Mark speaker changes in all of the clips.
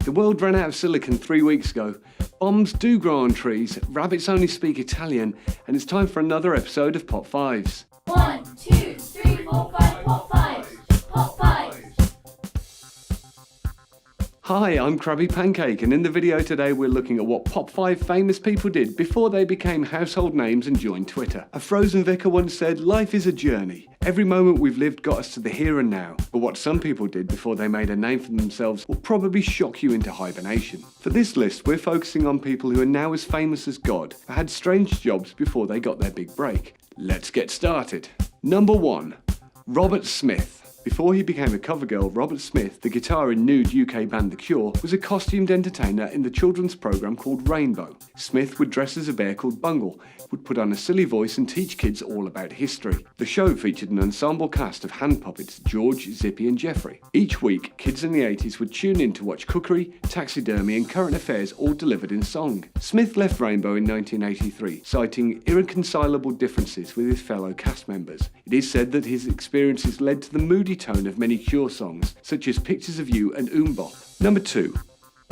Speaker 1: The world ran out of silicon 3 weeks ago. Bombs do grow on trees, rabbits only speak Italian, and it's time for another episode of Pop Fives.
Speaker 2: 1, 2, 3, 4, 5, Pop Fives. Pop Fives.
Speaker 1: Hi, I'm Krabby Pancake, and in the video today we're looking at what Pop 5 famous people did before they became household names and joined Twitter. A frozen vicar once said, "Life is a journey. Every moment we've lived got us to the here and now." But what some people did before they made a name for themselves will probably shock you into hibernation. For this list, we're focusing on people who are now as famous as God, who had strange jobs before they got their big break. Let's get started. Number 1. Robert Smith. Before he became a cover girl, Robert Smith, the guitar in nude UK band The Cure, was a costumed entertainer in the children's programme called Rainbow. Smith would dress as a bear called Bungle, would put on a silly voice and teach kids all about history. The show featured an ensemble cast of hand puppets, George, Zippy and Geoffrey. Each week, kids in the 80s would tune in to watch cookery, taxidermy and current affairs all delivered in song. Smith left Rainbow in 1983, citing irreconcilable differences with his fellow cast members. It is said that his experiences led to the moody tone of many Cure songs, such as Pictures of You and Bop. Number 2.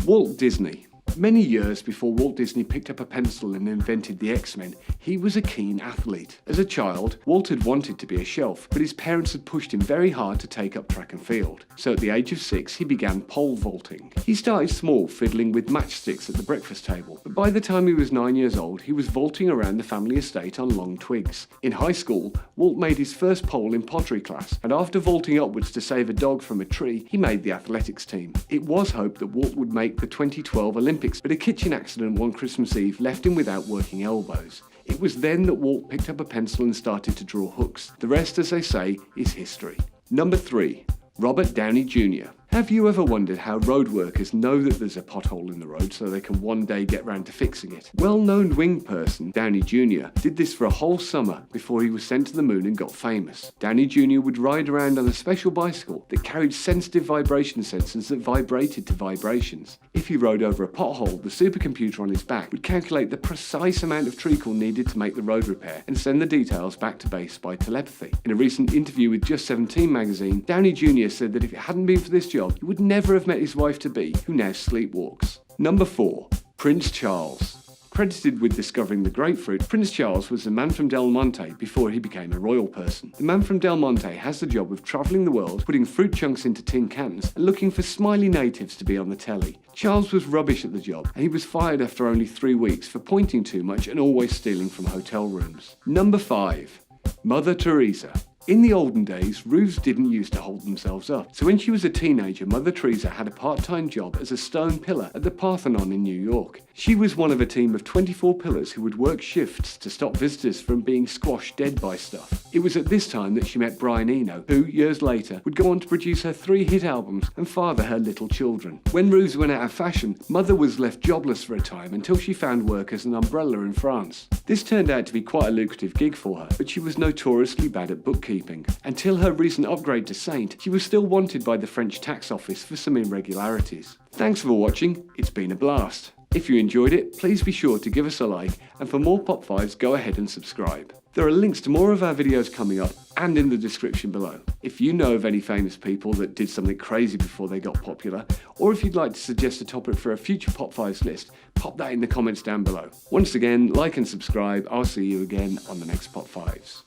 Speaker 1: Walt Disney. Many years before Walt Disney picked up a pencil and invented the X-Men, he was a keen athlete. As a child, Walt had wanted to be a shelf, but his parents had pushed him very hard to take up track and field. So at the age of 6, he began pole vaulting. He started small, fiddling with matchsticks at the breakfast table, but by the time he was 9 years old, he was vaulting around the family estate on long twigs. In high school, Walt made his first pole in pottery class, and after vaulting upwards to save a dog from a tree, he made the athletics team. It was hoped that Walt would make the 2012 Olympics, but a kitchen accident one Christmas Eve left him without working elbows. It was then that Walt picked up a pencil and started to draw hooks. The rest, as they say, is history. Number 3. Robert Downey Jr. Have you ever wondered how road workers know that there's a pothole in the road so they can one day get round to fixing it? Well-known wing person Downey Jr. did this for a whole summer before he was sent to the moon and got famous. Downey Jr. would ride around on a special bicycle that carried sensitive vibration sensors that vibrated to vibrations. If he rode over a pothole, the supercomputer on his back would calculate the precise amount of treacle needed to make the road repair and send the details back to base by telepathy. In a recent interview with Just 17 magazine, Downey Jr. said that if it hadn't been for this job, he would never have met his wife-to-be, who now sleepwalks. Number 4. Prince Charles. Credited with discovering the grapefruit, Prince Charles was the man from Del Monte before he became a royal person. The man from Del Monte has the job of travelling the world, putting fruit chunks into tin cans and looking for smiley natives to be on the telly. Charles was rubbish at the job, and he was fired after only 3 weeks for pointing too much and always stealing from hotel rooms. Number 5. Mother Teresa. In the olden days, roofs didn't used to hold themselves up, so when she was a teenager, Mother Teresa had a part-time job as a stone pillar at the Parthenon in New York. She was one of a team of 24 pillars who would work shifts to stop visitors from being squashed dead by stuff. It was at this time that she met Brian Eno, who, years later, would go on to produce her 3 hit albums and father her little children. When roofs went out of fashion, Mother was left jobless for a time until she found work as an umbrella in France. This turned out to be quite a lucrative gig for her, but she was notoriously bad at bookkeeping. Until her recent upgrade to Saint, she was still wanted by the French tax office for some irregularities. Thanks for watching, it's been a blast. If you enjoyed it, please be sure to give us a like, and for more Pop 5s, go ahead and subscribe. There are links to more of our videos coming up and in the description below. If you know of any famous people that did something crazy before they got popular, or if you'd like to suggest a topic for a future Pop 5s list, pop that in the comments down below. Once again, like and subscribe. I'll see you again on the next Pop 5s.